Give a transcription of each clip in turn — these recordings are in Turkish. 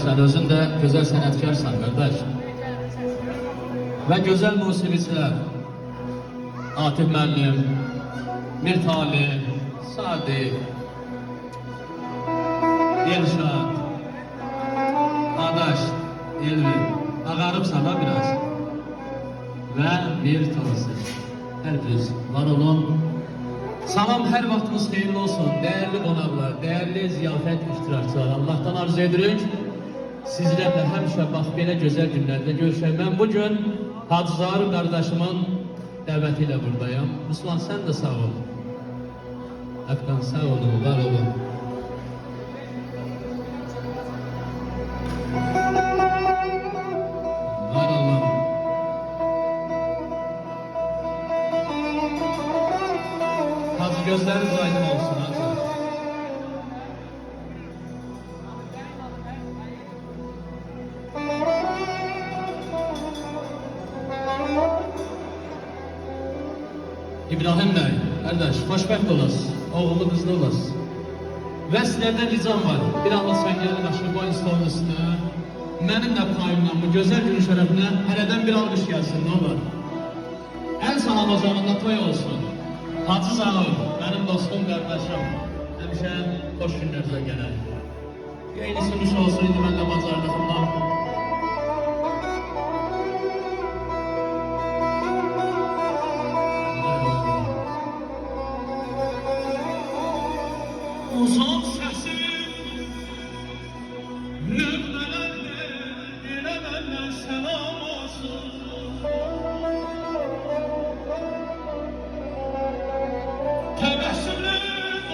Sen özün de güzel sanatkarsan kardeş. Ve güzel musiqiçilər. Atif müəllim, Mirtali, Sadi, Elşad, Adaş, Elvin. Ağarıb sana biraz. Ve bir tanesi. Her biriniz var olun. Salam, her vaxtınız xeyirli olsun. Değerli qonaqlar, değerli ziyafət iştirakçılar. Allah'tan arzu edirik. Sizlerle həmişə bax belə gözəl günlərdə görüşək. Mən bugün Hacı Zahir qardaşımın dəvətiyle buradayım. Müslüman, sen de sağ ol. Həqiqətən sağ olun, var olun. Var olun. Hacı, gözleriniz aydın olsun Hacı. İbrahim Bey, kardeş, xoşbəxt olasın, oğlu kızlı olasın. Və sizlərdən ricam var, bir anla sən gəlin aşırı boyun stolun üstünə. Mənim də payımdan bu gözəl günün şərəfinə hərədən bir alqış gəlsin, ne olur? El salam ocağında toy olsun. Hacı Zahir, mənim dostum, qardaşım, həmişə xoş günlərinizə gələr. Yeyni sürüş olsun, indi mən də bazarlığımdan. Uzun sesim, nöbdelerle, dilelerle selam olsun. Tebessümlü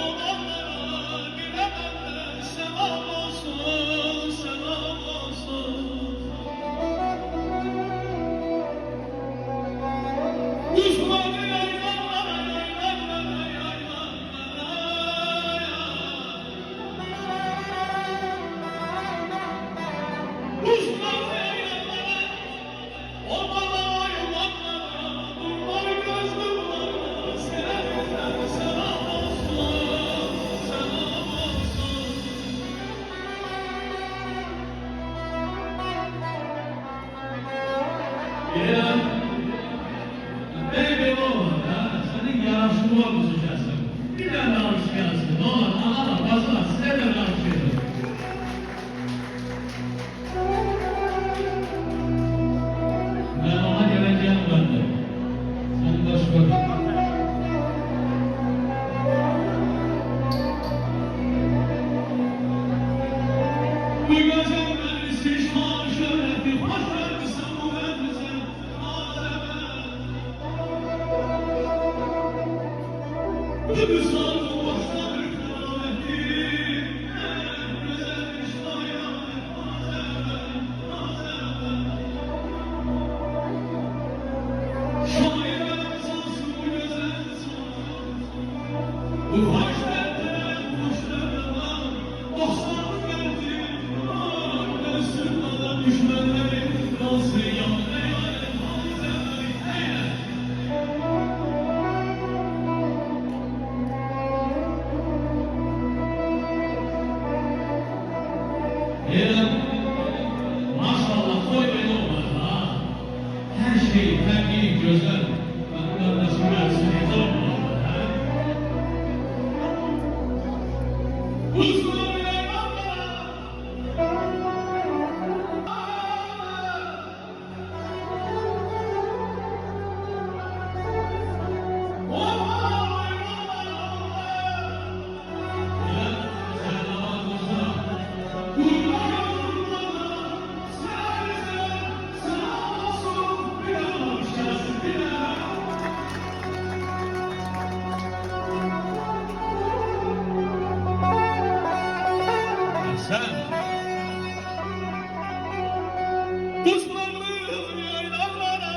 olanlara, dilelerle selam olsun, selam olsun. Uzmanı yaylanlara, yaylanlara, yaylanlara. Baby oğlum ya, senin yaraşıma bozacaksın. Bir tane alış gelsin, ne olur, anama, bazılar, size de karışıyorum. Ben ona geleceğim bende. Sen boş ver. Bu gözümün istişmar şöhreti, hoş vermişsin bu vermişsin. Bu müsaade başta bir kırameti, en güzelmiş bayanet, şairler sansın bu güzel sansın. Bu hoş verdiler, hoş verdiler, dostlar verdiler, nesirlere düşmenlerin nasıl yanına yalet malzemeyi eyler. Maşallah koy beni olmaz ha. Her şey fenli, güzel. Ben kardeşim versin yeter olmalı ha. Uzun yaylanlara. Sen Kuşlarlı yaylalara,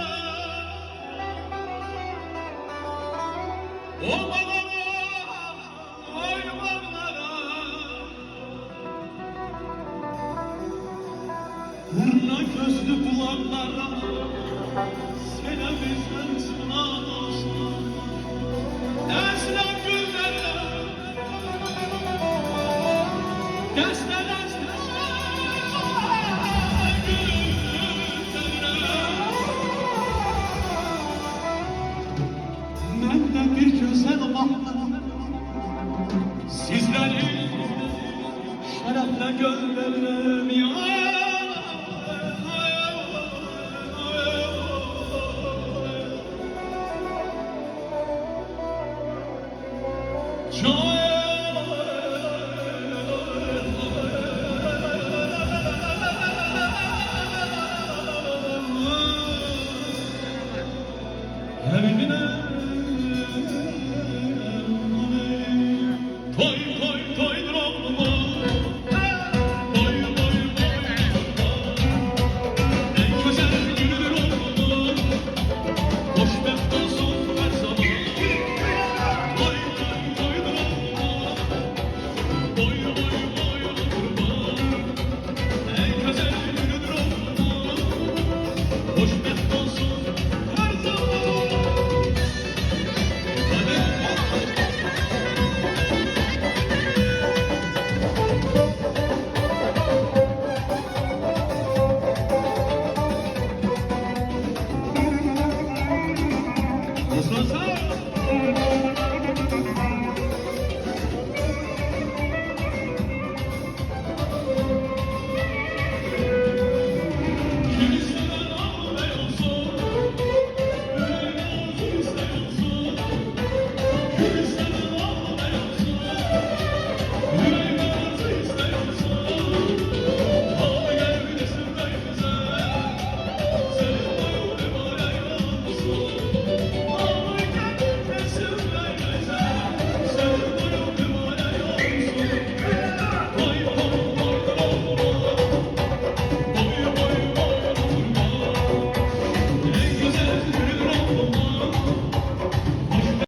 ovalara, hayvanlara, turna gözlü kulaklara, selam bizden sınav olsun. Esra